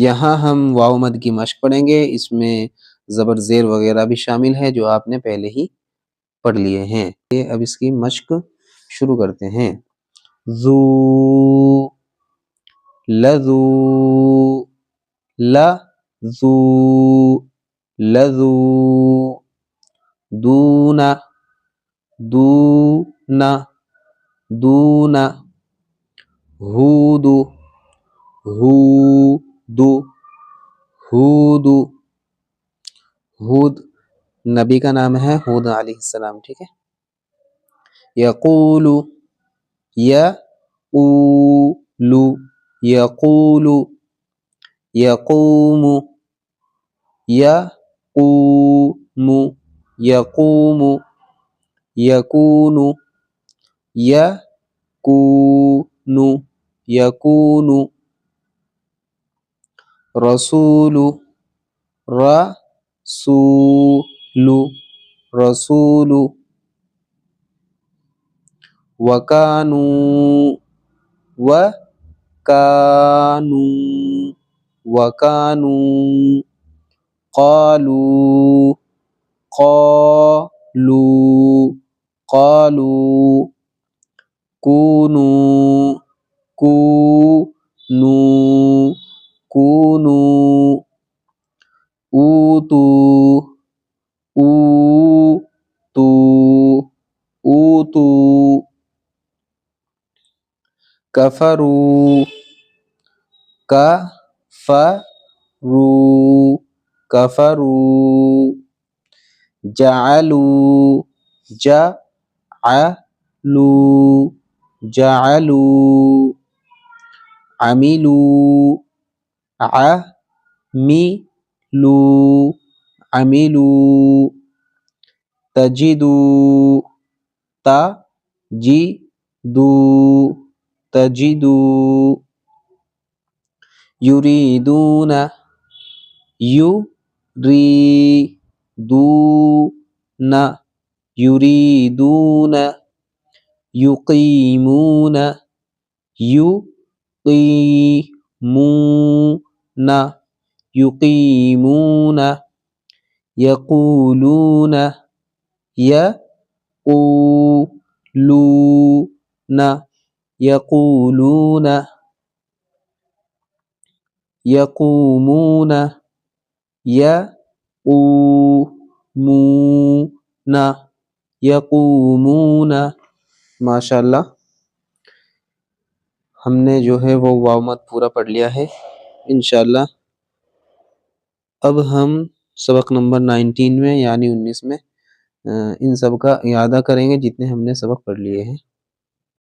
यहाँ हम वाव मद की मश्क पढ़ेंगे। इसमें ज़बर ज़ेर वगैरह भी शामिल है जो आपने पहले ही पढ़ लिए हैं। ये अब इसकी मश्क शुरू करते हैं। ज़ू, लज़ू, लज़ू, लज़ू, दूना, दूना, दूना, हूदु, हूदु, हूदु। हूद नबी का नाम है, हूद अलैहिस्सलाम, ठीक है। यक़ूलु, यक़ूलु, यक़ूलु, यक़ूमु, यक़ूमु, यक़ूमु, यकूनु, यकूनु, यकूनु। रसूलु, रसूलु, रसूलु। वकानू, वकानू, वकानू। क़ालू, क़ालू, क़ालू। कूनू, कूनू, कूनू। ऊतू, ऊतू, ऊतू। कफ़रू, कफ़रू, कफ़रू। जअलू, जअलू, जअलू। अमिलू, अमिलू, अमिलू। तजिदू, तजिदू, तजिदू। युरीदूना, युरीदूना, युरीदूना। युक़ीमूना, युक़ीमूना, युक़ीमूना। यक़ूलूना, यक़ूलूना, यक़ूलूना। यक़ूमूना, यक़ूमूना, यक़ूमूना। माशाअल्लाह, हमने जो है वो वाव मद पूरा पढ़ लिया है। इंशाअल्लाह अब हम सबक नंबर 19 में यानी 19 में इन सब का इयादा करेंगे जितने हमने सबक पढ़ लिए हैं।